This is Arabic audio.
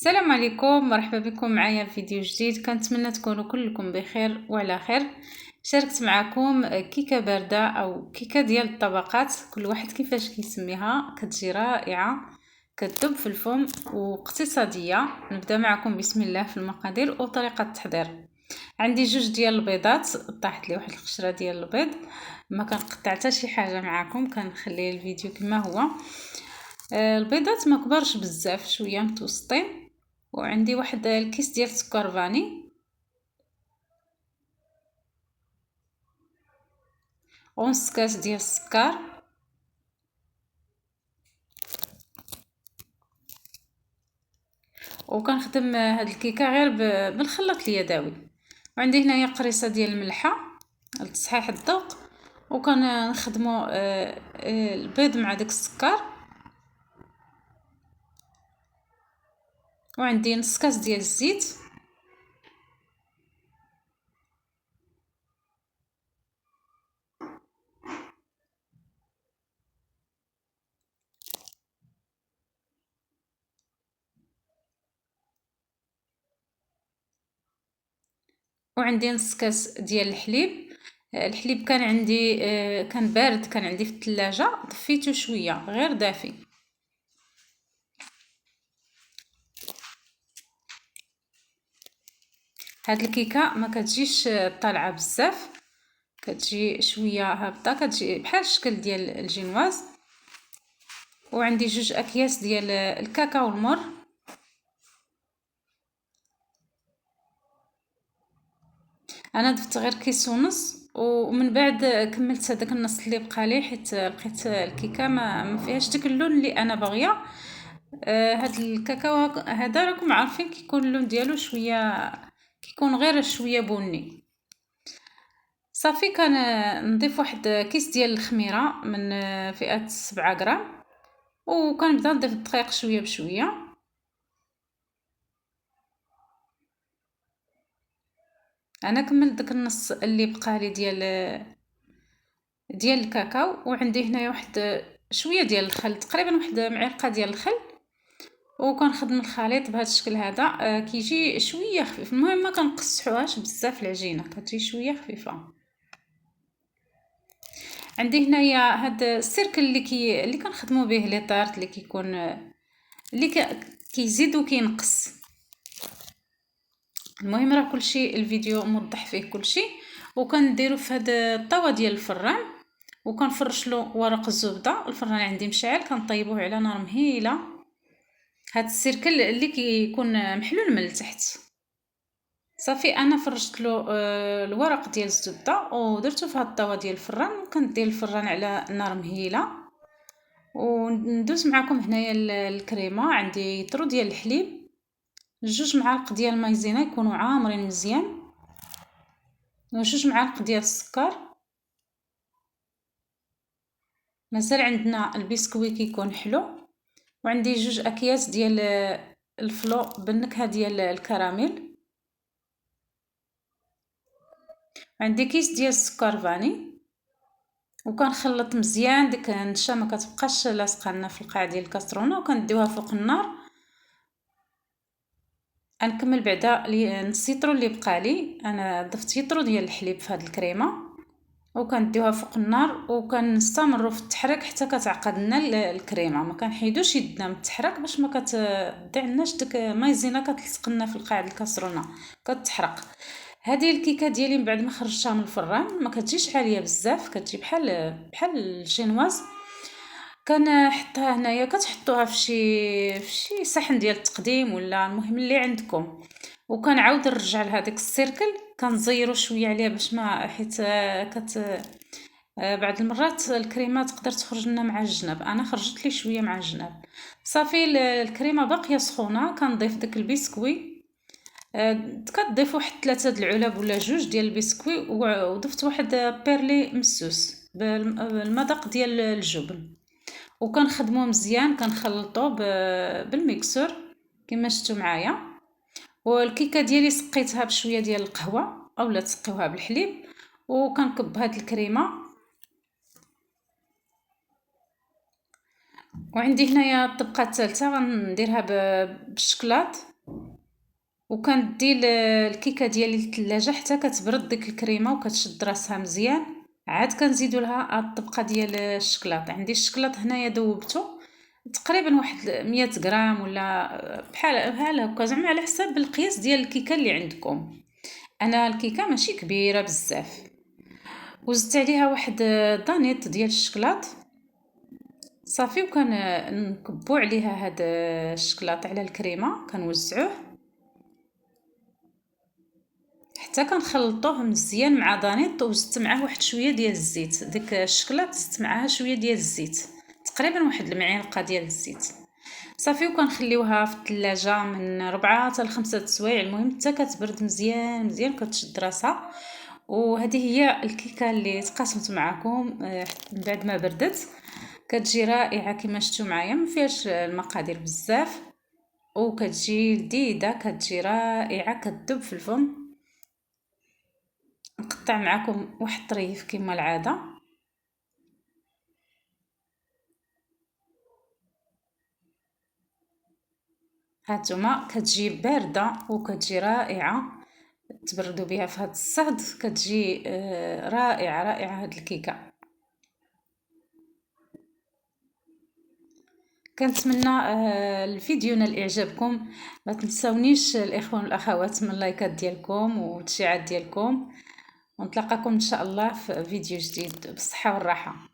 السلام عليكم، مرحبا بكم معايا في فيديو جديد. كنتمنى تكونوا كلكم بخير وعلى خير. شاركت معكم كيكه بارده او كيكه ديال الطبقات، كل واحد كيفاش كيسميها. كتجي رائعه، كتذوب في الفم واقتصاديه. نبدا معكم بسم الله في المقادير وطريقه التحضير. عندي جوج ديال البيضات، طاحت لي واحد القشره ديال البيض، ما كنقطع حتى شي حاجه معكم، كنخلي الفيديو كما هو. البيضات ما كبرش بزاف، شويه متوسطين. وعندي واحد الكيس ديال السكر فاني ونص كاس ديال السكر وكنخدم هاد الكيكه غير بالخلاط اليدوي. وعندي هنايا قريصه ديال الملحه لتصحيح الذوق، وكنخدموا البيض مع داك السكر. وعندي نص كاس ديال الزيت، وعندي نص كاس ديال الحليب. الحليب كان عندي كان بارد، كان عندي في الثلاجه، طفيته شويه غير دافي. هاد الكيكه ما كتجيش طالعه بزاف، كتجي شويه هابطه، كتجي بحال الشكل ديال الجينواز. وعندي جوج اكياس ديال الكاكاو المر. انا ضفت غير كيس ونص، ومن بعد كملت هذاك النص اللي بقى لي، حيت لقيت الكيكه ما فيهاش داك اللون اللي انا باغيه. هاد الكاكاو هذا راكم عارفين كيكون اللون ديالو شويه، كيكون غير شويه بني. صافي كان نضيف واحد كيس ديال الخميره من فئه 7 غرام، وكنبدا نضيف الدقيق شويه بشويه. انا كملت داك النص اللي بقى لي ديال الكاكاو. وعندي هنايا واحد شويه ديال الخل، تقريبا واحد معلقه ديال الخل، وكنخدم الخليط بهذا الشكل هذا. كيجي شويه خفيف. المهم ما كنقصحوهاش بزاف العجينه، كتجي شويه خفيفه. عندي هنايا هاد السيركل اللي كنخدموا به لي طارت، اللي كيكون كيزيد وكينقص. المهم راه كلشي الفيديو موضح فيه كلشي. وكنديرو في هاد الطاوه ديال الفران، وكنفرش له ورق الزبده. الفران عندي مشعل، كنطيبوه على نار مهيله. هاد السيركل اللي كيكون محلول من التحت. صافي انا فرشت له الورق ديال الزبده ودرته في هاد الطاوه ديال الفران، وكندير الفران على نار مهيله. وندوز معكم هنايا الكريمه. عندي طرو ديال الحليب، جوج معالق ديال المايزينا يكونوا عامرين مزيان، وجوج معالق ديال السكر. مازال عندنا البسكوي كيكون حلو. وعندي جوج اكياس ديال الفلو بالنكهه ديال الكراميل. عندي كيس ديال السكر فاني، وكنخلط مزيان ديك النشا ما كتبقاش لاصقه لنا في القاع ديال الكاسرونه، وكنديوها فوق النار. غنكمل بعدا نص يطرو اللي بقى لي. انا ضفت يطرو ديال الحليب في هاد الكريمه، وكنديوها فوق النار، وكنستمروا في التحريك حتى كتعقد لنا الكريمه. ما كنحيدوش يدنا من التحرك باش ما كتضيعناش ديك مايزينا كتلصق لنا في القاع الكاسرونه، كتحرق. هذه الكيكه ديالي من بعد ما خرجتها من الفران ما كتجيش عاليه بزاف، كتجي بحال الشينواز. كنحطها هنايا، كتحطوها في شي صحن ديال التقديم ولا المهم اللي عندكم. وكنعاود نرجع لهذاك السيركل، كنزيرو شويه عليه باش ما حيت بعض المرات الكريمه تقدر تخرج لنا مع الجناب. انا خرجت لي شويه مع الجناب. صافي الكريمه باقيه سخونه، كنضيف داك البسكوي. كتضيف واحد 3 د العلب ولا جوج ديال البسكوي، وضفت واحد بيرلي مسوس بالمذاق ديال الجبن. وكنخدموه مزيان، كنخلطوه بالميكسور كما شفتوا معايا. والكيكه ديالي سقيتها بشويه ديال القهوه اولا تسقيوها بالحليب، وكنكب هاد الكريمه. وعندي هنايا الطبقه الثالثه غنديرها بالشكلاط. وكندي الكيكه ديالي للثلاجه حتى كتبرد ديك الكريمه وكتشد راسها مزيان. عاد كنزيدوا لها الطبقه ديال الشكلاط. عندي الشكلاط هنايا ذوبته تقريبا واحد 100 غرام ولا بحال هكا، زعما على حساب القياس ديال الكيكه اللي عندكم. انا الكيكه ماشي كبيره بزاف. وزدت عليها واحد دانيط ديال الشكلاط صافي، وكان نكبو عليها هاد الشكلاط على الكريمه كنوزعوه حتى كنخلطوه مزيان مع دانيط. وزدت معاه واحد شويه ديال الزيت، ديك الشكلاط زدت معاها شويه ديال الزيت، تقريبا واحد المعلقه ديال الزيت صافي. وكنخليوها في الثلاجه من 4 حتى ل 5 سوايع، المهم حتى كتبرد مزيان مزيان كتشد راسها. وهذه هي الكيكه اللي تقاسمت معكم من بعد ما بردت. كتجي رائعه كما شفتوا معايا، ما فيهاش المقادير بزاف وكتجي لذيذه، كتجي رائعه كتذوب في الفم. نقطع معكم واحد الطريف كما العاده. هانتوما كتجي بارده وكتجي رائعه، تبردوا بها في هذا الصهد كتجي رائعه رائعه هاد الكيكه. كنتمنى الفيديو نال اعجابكم. ما تنساونيش الاخوان والاخوات من اللايكات ديالكم والتشيعات ديالكم، ونتلاقاكم ان شاء الله في فيديو جديد بالصحه والراحه.